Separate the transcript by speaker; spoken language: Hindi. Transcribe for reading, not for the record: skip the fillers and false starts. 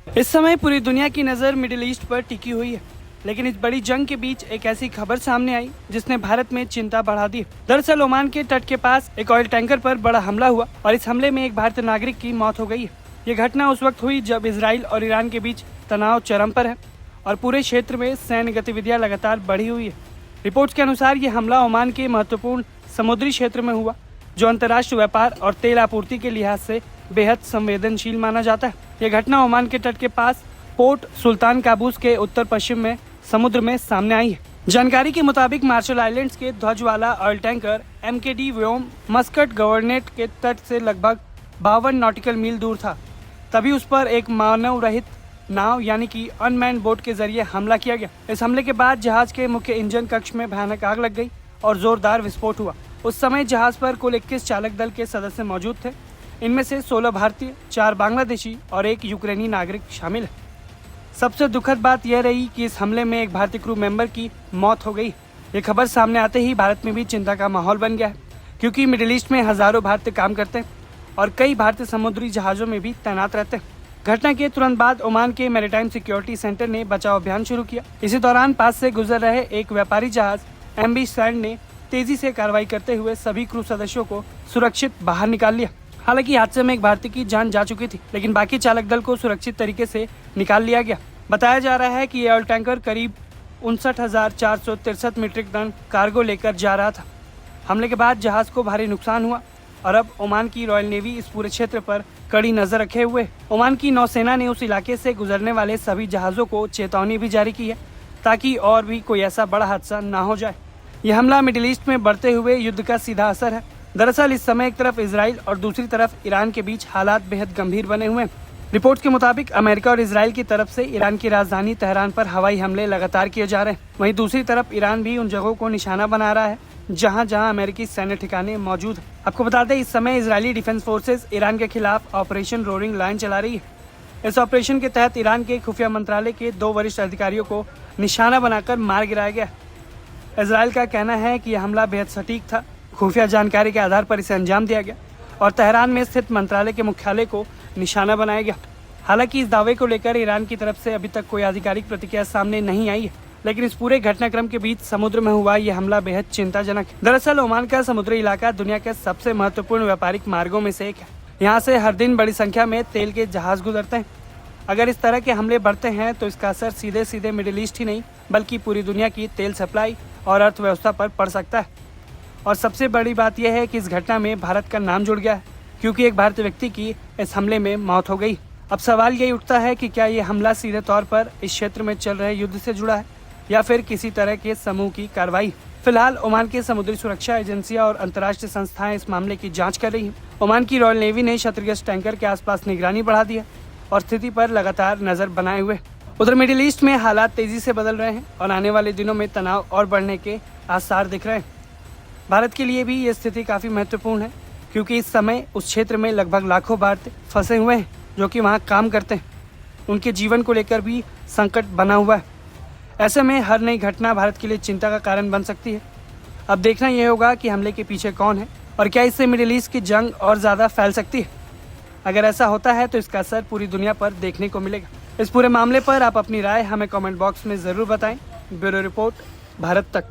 Speaker 1: इस समय पूरी दुनिया की नज़र मिडिल ईस्ट पर टिकी हुई है, लेकिन इस बड़ी जंग के बीच एक ऐसी खबर सामने आई जिसने भारत में चिंता बढ़ा दी। दरअसल ओमान के तट के पास एक ऑयल टैंकर पर बड़ा हमला हुआ और इस हमले में एक भारतीय नागरिक की मौत हो गई है। ये घटना उस वक्त हुई जब इजराइल और ईरान के बीच तनाव चरम पर है और पूरे क्षेत्र में सैन्य गतिविधियां लगातार बढ़ी हुई है। रिपोर्ट्स के अनुसार ये हमला ओमान के महत्वपूर्ण समुद्री क्षेत्र में हुआ, जो अंतर्राष्ट्रीय व्यापार और तेल आपूर्ति के लिहाज से बेहद संवेदनशील माना जाता है। यह घटना ओमान के तट के पास पोर्ट सुल्तान काबूस के उत्तर पश्चिम में समुद्र में सामने आई है। जानकारी के मुताबिक मार्शल आइलैंड्स के ध्वज वाला ऑयल टैंकर MKD व्योम मस्कट गवर्नेट के तट से लगभग 52 नॉटिकल मील दूर था। तभी उस पर एक मानव रहित नाव यानी कि अनमैन बोट के जरिए हमला किया गया। इस हमले के बाद जहाज के मुख्य इंजन कक्ष में भयानक आग लग गई और जोरदार विस्फोट हुआ। उस समय जहाज पर कुल 21 चालक दल के सदस्य मौजूद थे। इनमें से 16 भारतीय, 4 बांग्लादेशी और 1 यूक्रेनी नागरिक शामिल है। सबसे दुखद बात यह रही कि इस हमले में एक भारतीय क्रू मेंबर की मौत हो गई। ये खबर सामने आते ही भारत में भी चिंता का माहौल बन गया है, क्योंकि मिडिल ईस्ट में हजारों भारतीय काम करते हैं और कई भारतीय समुद्री जहाज़ों में भी तैनात रहते हैं। घटना के तुरंत बाद ओमान के मैरीटाइम सिक्योरिटी सेंटर ने बचाव अभियान शुरू किया। इसी दौरान पास से गुजर रहे एक व्यापारी जहाज MV सैंड ने तेजी से कार्रवाई करते हुए सभी क्रू सदस्यों को सुरक्षित बाहर निकाल लिया। हालांकि हादसे में एक भारतीय की जान जा चुकी थी, लेकिन बाकी चालक दल को सुरक्षित तरीके से निकाल लिया गया। बताया जा रहा है कि यह ऑयल टैंकर करीब 59,463 मीट्रिक टन कार्गो लेकर जा रहा था। हमले के बाद जहाज को भारी नुकसान हुआ और अब ओमान की रॉयल नेवी इस पूरे क्षेत्र पर कड़ी नजर रखे हुए। ओमान की नौसेना ने उस इलाके से गुजरने वाले सभी जहाज़ों को चेतावनी भी जारी की है, ताकि और भी कोई ऐसा बड़ा हादसा ना हो जाए। यह हमला मिडिल ईस्ट में बढ़ते हुए युद्ध का सीधा असर है। दरअसल इस समय एक तरफ इजराइल और दूसरी तरफ ईरान के बीच हालात बेहद गंभीर बने हुए हैं। रिपोर्ट्स के मुताबिक अमेरिका और इजराइल की तरफ से ईरान की राजधानी तेहरान पर हवाई हमले लगातार किए जा रहे हैं। वहीं दूसरी तरफ ईरान भी उन जगहों को निशाना बना रहा है जहां जहां अमेरिकी सैन्य ठिकाने मौजूद हैं। आपको बता दें, इस समय इजरायली डिफेंस फोर्सेस ईरान के खिलाफ ऑपरेशन रोरिंग लायन चला रही है। इस ऑपरेशन के तहत ईरान के खुफिया मंत्रालय के 2 वरिष्ठ अधिकारियों को निशाना बनाकर मार गिराया गया। इजराइल का कहना है कि यह हमला बेहद सटीक था। खुफिया जानकारी के आधार पर इसे अंजाम दिया गया और तेहरान में स्थित मंत्रालय के मुख्यालय को निशाना बनाया गया। हालांकि इस दावे को लेकर ईरान की तरफ से अभी तक कोई आधिकारिक प्रतिक्रिया सामने नहीं आई है, लेकिन इस पूरे घटनाक्रम के बीच समुद्र में हुआ यह हमला बेहद चिंताजनक है। दरअसल ओमान का समुद्री इलाका दुनिया के सबसे महत्वपूर्ण व्यापारिक मार्गों में से एक है। यहाँ से हर दिन बड़ी संख्या में तेल के जहाज गुजरते हैं। अगर इस तरह के हमले बढ़ते हैं तो इसका असर सीधे सीधे मिडिल ईस्ट ही नहीं बल्कि पूरी दुनिया की तेल सप्लाई और अर्थव्यवस्था पर पड़ सकता है। और सबसे बड़ी बात यह है कि इस घटना में भारत का नाम जुड़ गया है, क्योंकि एक भारतीय व्यक्ति की इस हमले में मौत हो गई। अब सवाल यही उठता है कि क्या ये हमला सीधे तौर पर इस क्षेत्र में चल रहे युद्ध से जुड़ा है या फिर किसी तरह के समूह की कार्रवाई। फिलहाल ओमान के समुद्री सुरक्षा एजेंसियां और अंतर्राष्ट्रीय संस्थाएं इस मामले की जांच कर रही हैं। ओमान की रॉयल नेवी ने क्षतिग्रस्त टैंकर के आसपास निगरानी बढ़ा दी है और स्थिति पर लगातार नजर बनाए हुए। उधर मिडिल ईस्ट में हालात तेजी से बदल रहे हैं और आने वाले दिनों में तनाव और बढ़ने के आसार दिख रहे हैं। भारत के लिए भी ये स्थिति काफ़ी महत्वपूर्ण है, क्योंकि इस समय उस क्षेत्र में लगभग लाखों भारतीय फंसे हुए हैं जो कि वहाँ काम करते हैं। उनके जीवन को लेकर भी संकट बना हुआ है। ऐसे में हर नई घटना भारत के लिए चिंता का कारण बन सकती है। अब देखना यह होगा कि हमले के पीछे कौन है और क्या इससे मिडिल ईस्ट की जंग और ज़्यादा फैल सकती है। अगर ऐसा होता है तो इसका असर पूरी दुनिया पर देखने को मिलेगा। इस पूरे मामले पर आप अपनी राय हमें कमेंट बॉक्स में ज़रूर बताएं। ब्यूरो रिपोर्ट, भारत तक।